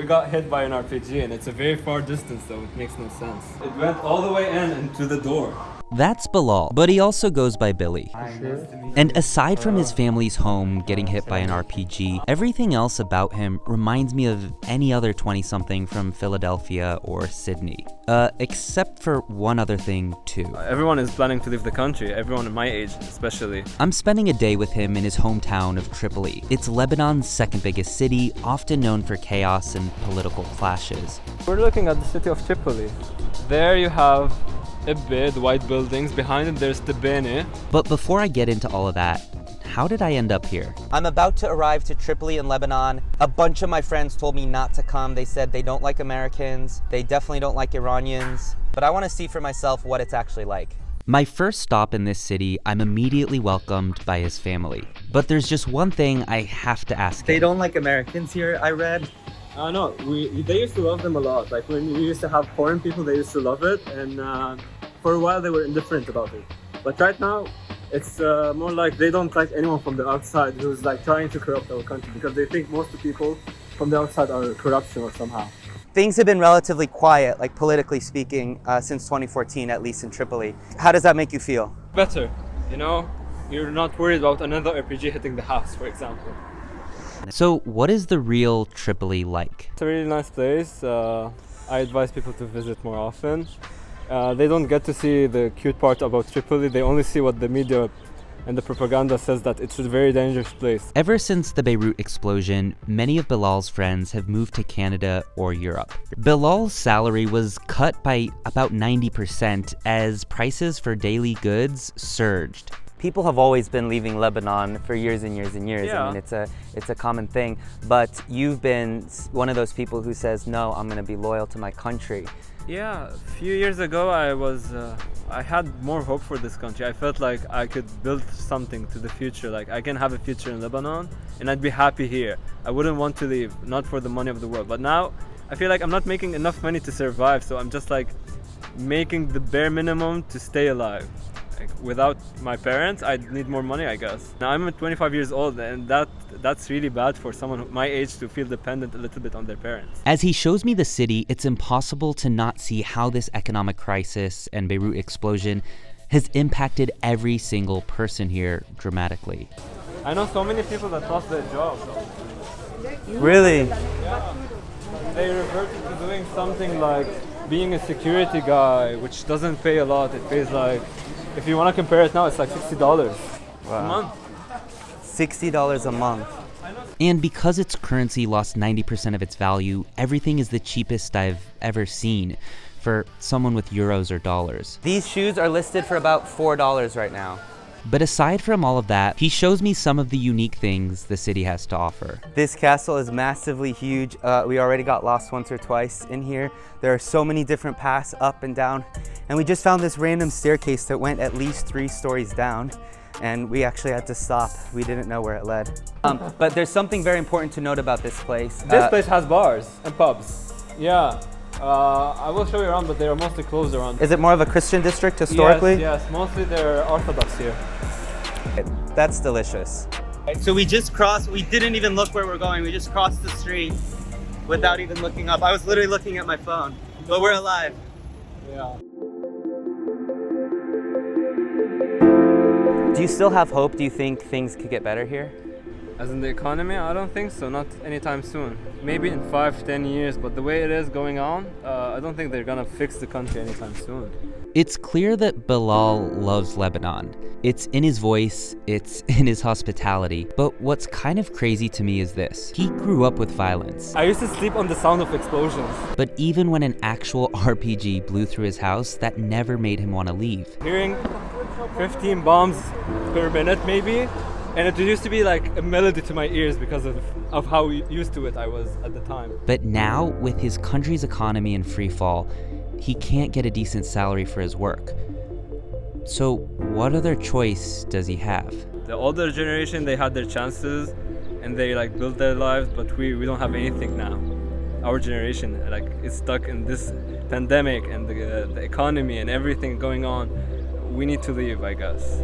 we got hit by an RPG, and it's a very far distance, so it makes no sense. It went all the way in and to the door. That's Bilal, but he also goes by Billy. And aside from his family's home getting hit by an RPG, everything else about him reminds me of any other 20-something from Philadelphia or Sydney. Except for one other thing, too. Everyone is planning to leave the country, everyone in my age especially. I'm spending a day with him in his hometown of Tripoli. It's Lebanon's second biggest city, often known for chaos and political clashes. We're looking at the city of Tripoli. There you have Ibid, white buildings. Behind it there's Tibene. But before I get into all of that, how did I end up here? I'm about to arrive to Tripoli in Lebanon. A bunch of my friends told me not to come. They said they don't like Americans. They definitely don't like Iranians. But I want to see for myself what it's actually like. My first stop in this city, I'm immediately welcomed by his family. But there's just one thing I have to ask him. They don't like Americans here, I read. No, they used to love them a lot. Like when we used to have foreign people, they used to love it, and for a while they were indifferent about it. But right now, it's more like they don't like anyone from the outside who's like trying to corrupt our country, because they think most of the people from the outside are corruption or somehow. Things have been relatively quiet, like politically speaking, since 2014, at least in Tripoli. How does that make you feel? Better, you know? You're not worried about another RPG hitting the house, for example. So what is the real Tripoli like? It's a really nice place. I advise people to visit more often. They don't get to see the cute part about Tripoli. They only see what the media and the propaganda says, that it's a very dangerous place. Ever since the Beirut explosion, many of Bilal's friends have moved to Canada or Europe. Bilal's salary was cut by about 90% as prices for daily goods surged. People have always been leaving Lebanon for years and years and years. Yeah. I mean, it's a common thing. But you've been one of those people who says, no, I'm going to be loyal to my country. Yeah, a few years ago I had more hope for this country. I felt like I could build something to the future. Like I can have a future in Lebanon and I'd be happy here. I wouldn't want to leave, not for the money of the world. But now I feel like I'm not making enough money to survive, so I'm just like making the bare minimum to stay alive. Like, without my parents, I'd need more money, I guess. Now I'm 25 years old, and that's really bad for someone my age to feel dependent a little bit on their parents. As he shows me the city, it's impossible to not see how this economic crisis and Beirut explosion has impacted every single person here dramatically. I know so many people that lost their jobs. Really? Yeah. They reverted to doing something like being a security guy, which doesn't pay a lot. It pays like, if you want to compare it now, it's like $60 a month. $60 a month. And because its currency lost 90% of its value, everything is the cheapest I've ever seen for someone with euros or dollars. These shoes are listed for about $4 right now. But aside from all of that, he shows me some of the unique things the city has to offer. This castle is massively huge. We already got lost once or twice in here. There are so many different paths up and down. And we just found this random staircase that went at least 3 stories down. And we actually had to stop. We didn't know where it led. But there's something very important to note about this place. This place has bars and pubs. Yeah. I will show you around, but they are mostly closed around. Is it more of a Christian district historically? Yes, mostly they're Orthodox here. That's delicious. So we just crossed, we didn't even look where we're going. We just crossed the street without even looking up. I was literally looking at my phone, but we're alive. Yeah. Do you still have hope? Do you think things could get better here? As in the economy, I don't think so, not anytime soon. Maybe in 5-10 years, but the way it is going on, I don't think they're gonna fix the country anytime soon. It's clear that Bilal loves Lebanon. It's in his voice, it's in his hospitality. But what's kind of crazy to me is this. He grew up with violence. I used to sleep on the sound of explosions. But even when an actual RPG blew through his house, that never made him want to leave. Hearing 15 bombs per minute maybe, and it used to be like a melody to my ears because of how used to it I was at the time. But now, with his country's economy in free fall, he can't get a decent salary for his work. So what other choice does he have? The older generation, they had their chances and they like built their lives, but we don't have anything now. Our generation like is stuck in this pandemic and the economy and everything going on. We need to leave, I guess.